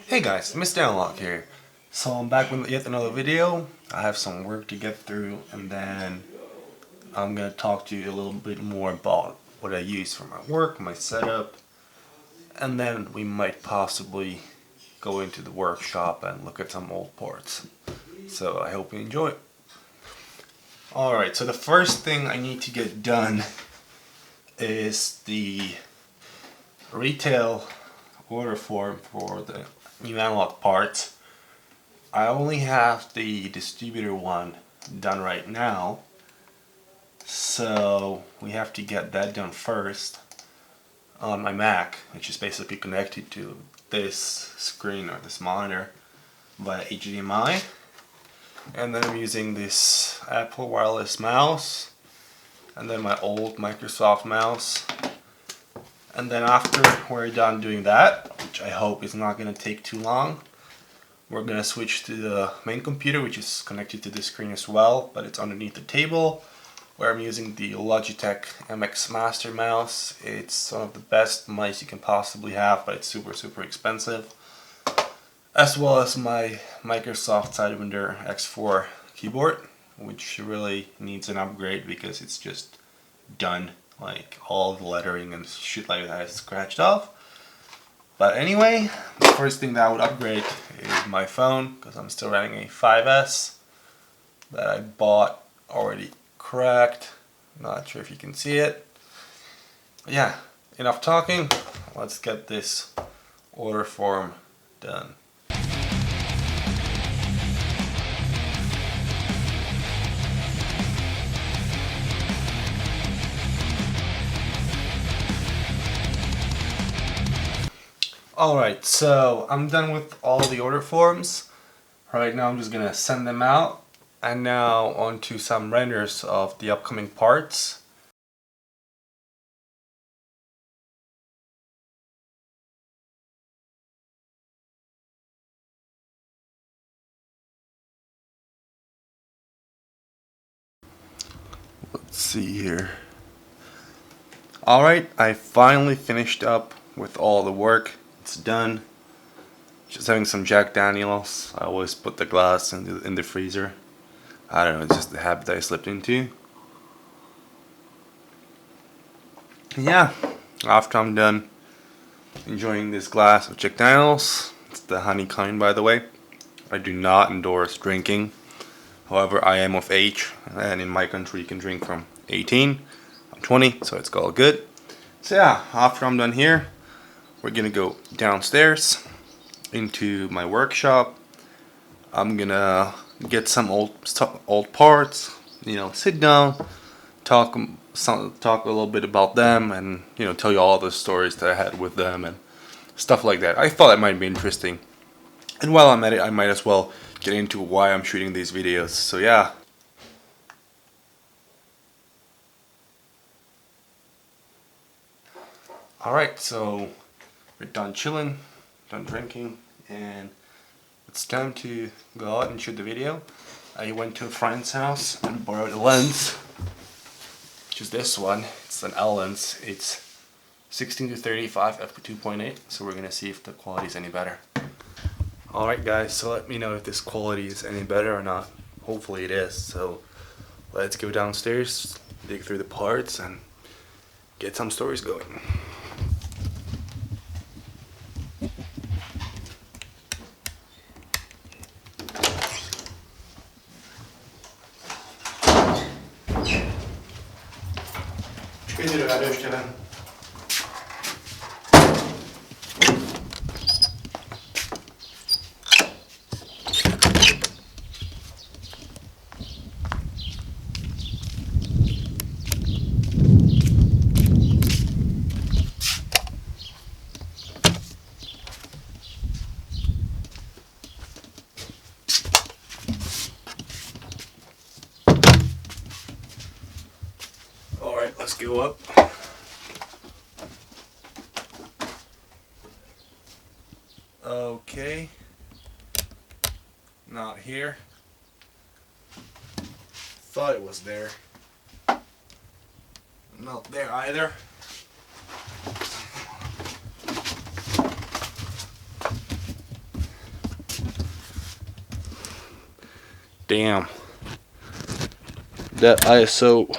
Hey guys, Mr. Unlock here. So I'm back with yet another video. I have some work to get through and then I'm going to talk to you a little bit more about what I use for my work, my setup, and then we might possibly go into the workshop and look at some old parts. So I hope you enjoy it. Alright, so the first thing I need to get done is the retail order form for the new analog parts. I only have the distributor one done right now, so we have to get that done first on my Mac, which is basically connected to this screen or this monitor via HDMI. And then I'm using this Apple wireless mouse and then my old Microsoft mouse. And then after we're done doing that, which I hope is not going to take too long, we're going to switch to the main computer, which is connected to this screen as well, but it's underneath the table, where I'm using the Logitech MX Master mouse. It's one of the best mice you can possibly have, but it's super expensive. As well as my Microsoft Sidewinder X4 keyboard, which really needs an upgrade because it's just done. Like all the lettering and shit like that is scratched off. But anyway, the first thing that I would upgrade is my phone, because I'm still running a 5S that I bought already cracked. Not sure if you can see it. But yeah, enough talking. Let's get this order form done. Alright, so I'm done with all the order forms. Right now I'm just gonna send them out. And now on to some renders of the upcoming parts. Let's see here. Alright, I finally finished up with all the work. It's done. Just having some Jack Daniels. I always put the glass in the freezer. I don't know, it's just the habit that I slipped into. Yeah, after I'm done enjoying this glass of Jack Daniels, it's the honey kind by the way. I do not endorse drinking. However, I am of age, and in my country you can drink from 18. I'm 20, so it's all good. So yeah, after I'm done here, we're gonna go downstairs into my workshop. I'm gonna get some old parts, sit down, talk a little bit about them, and tell you all the stories that I had with them and stuff like that. I thought it might be interesting, and while I'm at it, I might as well get into why I'm shooting these videos. So yeah. Alright, so we're done chilling, done drinking, and it's time to go out and shoot the video. I went to a friend's house and borrowed a lens, which is this one. It's an L lens. It's 16-35 f2.8, so we're gonna see if the quality is any better. Alright guys, so let me know if this quality is any better or not. Hopefully it is. So let's go downstairs, dig through the parts, and get some stories going. Çekil ver öşkelen. Alright, let's go up. Okay. Not here. Thought it was there. Not there either. . Damn. That ISO.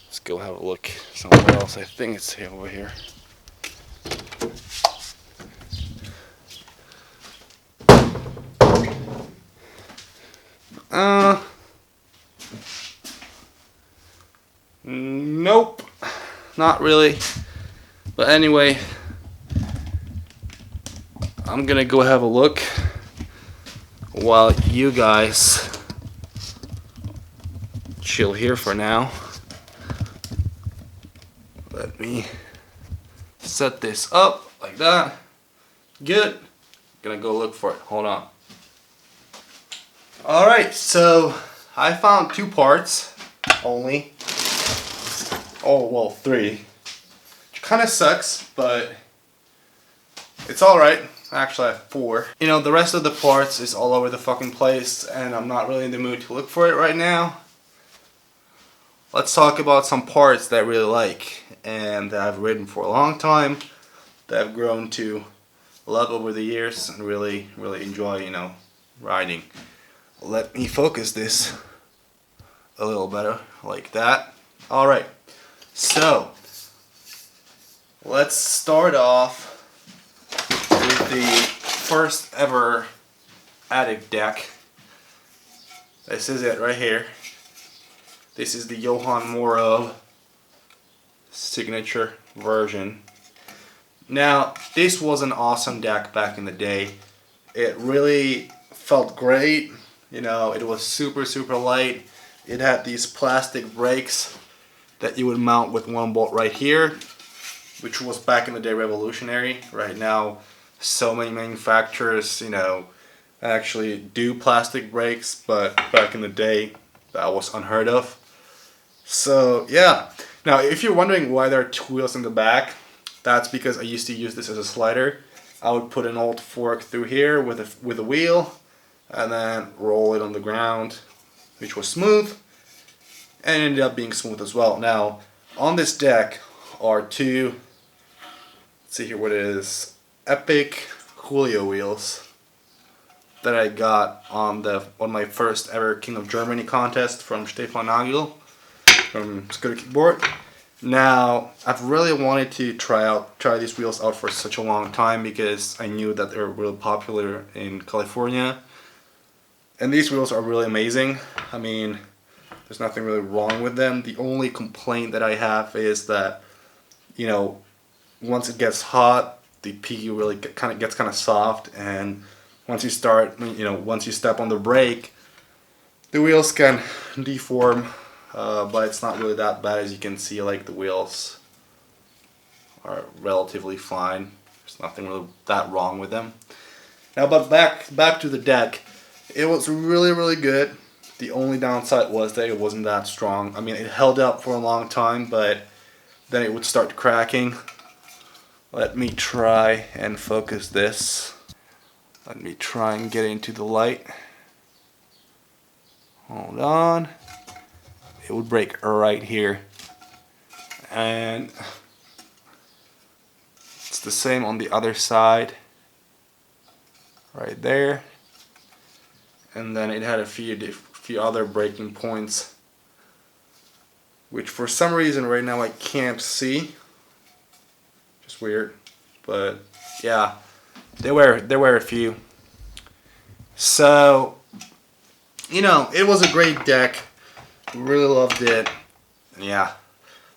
Let's go have a look somewhere else. I think it's over here. Nope. Not really. But anyway, I'm gonna go have a look while you guys chill here for now. Let me set this up like that. Good. Gonna go look for it. Hold on. Alright, so I found 2 parts only. Oh, well, 3. Which kind of sucks, but it's alright. Actually, I have 4. You know, the rest of the parts is all over the fucking place, and I'm not really in the mood to look for it right now. Let's talk about some parts that I really like, and that I've ridden for a long time, that I've grown to love over the years, and really enjoy, you know, riding. Let me focus this a little better, like that. Alright, so let's start off with the first ever attic deck. This is it right here. This is the Johan Morov signature version. Now, this was an awesome deck back in the day. It really felt great. You know, it was super light. It had these plastic brakes that you would mount with one bolt right here, which was back in the day revolutionary. Right now, so many manufacturers, you know, actually do plastic brakes, but back in the day, that was unheard of. So, yeah. Now, if you're wondering why there are 2 wheels in the back, that's because I used to use this as a slider. I would put an old fork through here with a wheel, and then roll it on the ground, which was smooth, and ended up being smooth as well. Now, on this deck are 2, let's see here what it is, Epic Julio wheels that I got on my first ever King of Germany contest from Stefan Nagel from Scooter Kickboard. Now, I've really wanted to try these wheels out for such a long time because I knew that they were really popular in California. And these wheels are really amazing. I mean, there's nothing really wrong with them. The only complaint that I have is that, you know, once it gets hot, the PU really gets kind of soft, and once you step on the brake, the wheels can deform, but it's not really that bad. As you can see, like, the wheels are relatively fine. There's nothing really that wrong with them. Now, but back to the deck. It was really good. The only downside was that it wasn't that strong. I mean, it held up for a long time, but then it would start cracking. Let me try and focus this. Let me try and get into the light. Hold on. It would break right here. And it's the same on the other side. Right there. And then it had a few other breaking points, which for some reason right now I can't see. Just weird, but yeah, there were a few. So, you know, it was a great deck. Really loved it. Yeah,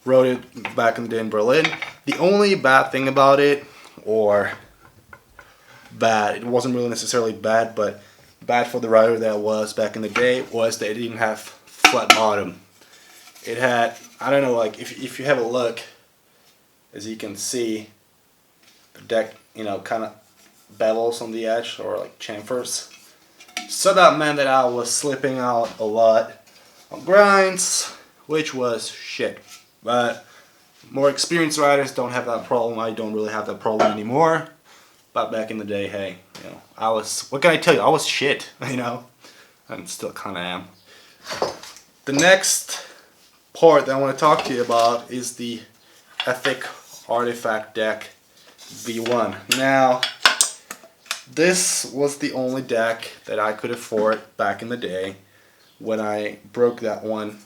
rode it back in the day in Berlin. The only bad thing about it, or bad, it wasn't really necessarily bad, but bad for the rider that was back in the day, was that it didn't have flat bottom. It had, I don't know, like if you have a look, as you can see, the deck, you know, kind of bevels on the edge, or like chamfers. So that meant that I was slipping out a lot on grinds, which was shit. But more experienced riders don't have that problem. I don't really have that problem anymore. But back in the day, hey, you know, I was, what can I tell you? I was shit, you know, and still kind of am. The next part that I want to talk to you about is the Epic Artifact deck V1. Now, this was the only deck that I could afford back in the day when I broke that one.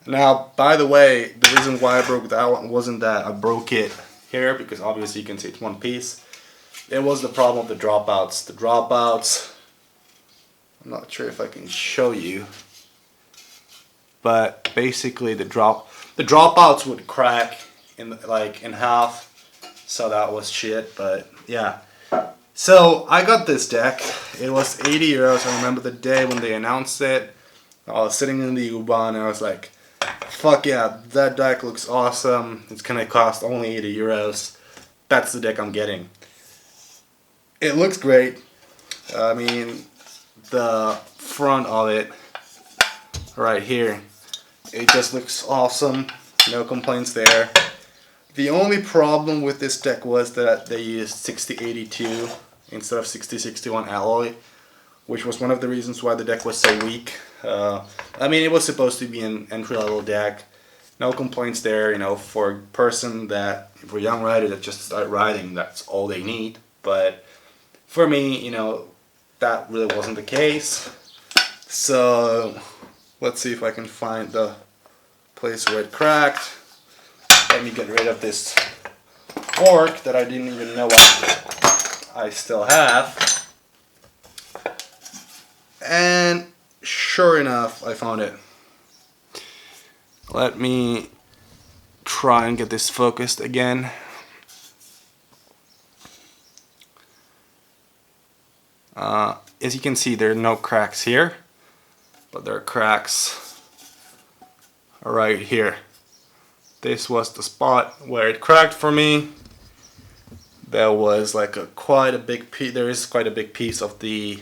Now, by the way, the reason why I broke that one wasn't that I broke it here, because obviously you can see it's one piece. It was the problem of the dropouts. The dropouts, I'm not sure if I can show you, but basically the dropouts would crack in half, so that was shit. But yeah, so I got this deck. It was 80 euros. I remember the day when they announced it. I was sitting in the U-Bahn and I was like, fuck yeah, that deck looks awesome. It's gonna cost only 80 euros. That's the deck I'm getting. It looks great. I mean, the front of it right here, it just looks awesome. No complaints there. The only problem with this deck was that they used 6082 instead of 6061 alloy, which was one of the reasons why the deck was so weak. I mean, it was supposed to be an entry-level deck. No complaints there, you know, for a person that, for a young rider that just started riding, that's all they need. But for me, you know, that really wasn't the case. So let's see if I can find the place where it cracked. Let me get rid of this fork that I didn't even know I still have. And sure enough, I found it. Let me try and get this focused again. As you can see, there are no cracks here, but there are cracks right here. This was the spot where it cracked for me. There was like quite a big piece. There is quite a big piece of the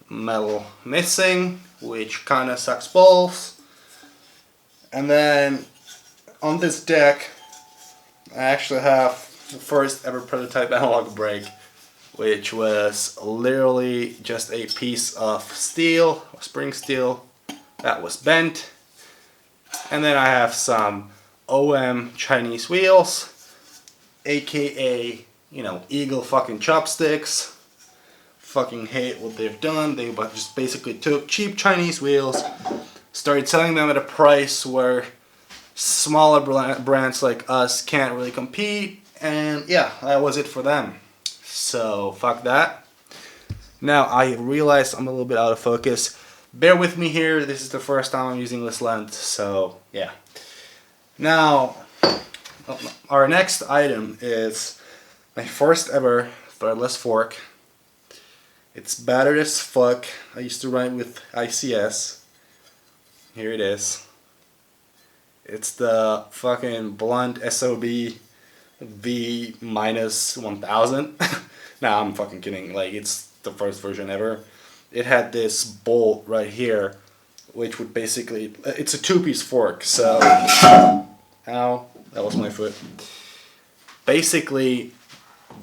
metal missing, which kind of sucks balls. And then on this deck, I actually have the first ever prototype analog brake, which was literally just a piece of steel, spring steel, that was bent. And then I have some OM Chinese wheels, aka, you know, Eagle fucking chopsticks. Fucking hate what they've done. They just basically took cheap Chinese wheels, started selling them at a price where smaller brands like us can't really compete, and yeah, that was it for them. So fuck that. Now I realize I'm a little bit out of focus. Bear with me here, this is the first time I'm using this lens, so yeah. Now, our next item is my first ever threadless fork. It's battered as fuck. I used to ride with ICS. Here it is. It's the fucking Blunt SOB V-1000. Nah, I'm fucking kidding. Like, it's the first version ever. It had this bolt right here, which would basically, it's a two-piece fork, so, ow, that was my foot. Basically,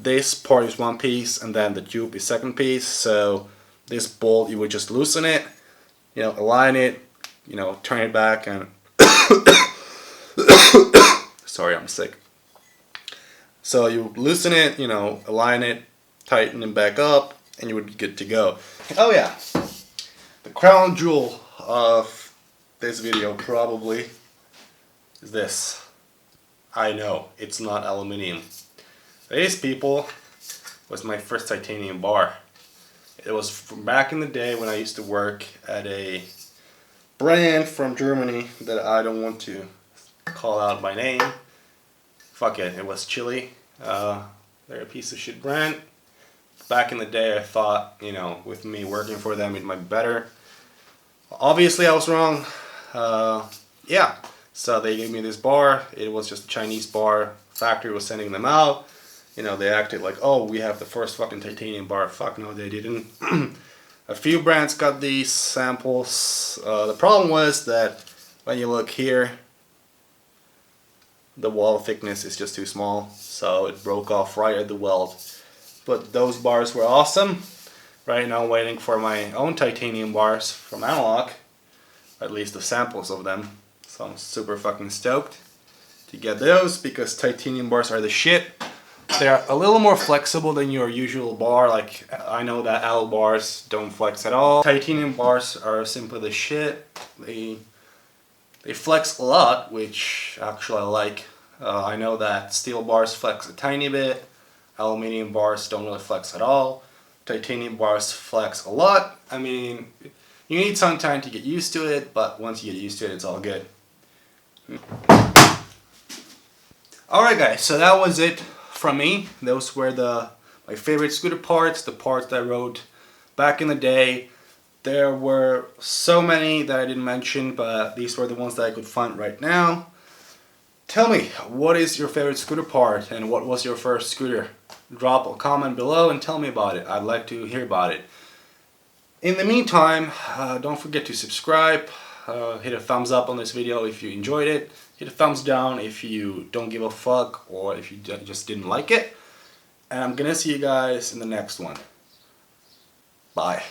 this part is one piece, and then the tube is second piece, so this bolt, you would just loosen it, you know, align it, you know, turn it back, and, sorry, I'm sick. So you loosen it, you know, align it, tighten it back up, and you would be good to go. Oh yeah, the crown jewel of this video probably is this. I know, it's not aluminium. This, people, was my first titanium bar. It was from back in the day when I used to work at a brand from Germany that I don't want to call out by name. Fuck it, it was Chili. They're a piece of shit brand. Back in the day, I thought, you know, with me working for them, it might be better. Obviously, I was wrong. Yeah, so they gave me this bar. It was just a Chinese bar. Factory was sending them out. You know, they acted like, oh, we have the first fucking titanium bar. Fuck no, they didn't. A few brands got these samples. The problem was that when you look here, the wall thickness is just too small, so it broke off right at the weld. But those bars were awesome. Right now I'm waiting for my own titanium bars from Analog, at least the samples of them. So I'm super fucking stoked to get those because titanium bars are the shit. They're a little more flexible than your usual bar. Like, I know that L bars don't flex at all. Titanium bars are simply the shit. They flex a lot, which actually I like. I know that steel bars flex a tiny bit. Aluminium bars don't really flex at all. Titanium bars flex a lot. I mean, you need some time to get used to it, but once you get used to it, it's all good. Alright guys, so that was it from me. Those were my favorite scooter parts, the parts that I rode back in the day. There were so many that I didn't mention, but these were the ones that I could find right now. Tell me, what is your favorite scooter part and what was your first scooter? Drop a comment below and tell me about it. I'd like to hear about it. In the meantime, don't forget to subscribe. Hit a thumbs up on this video if you enjoyed it. Hit a thumbs down if you don't give a fuck or if you just didn't like it. And I'm gonna see you guys in the next one. Bye.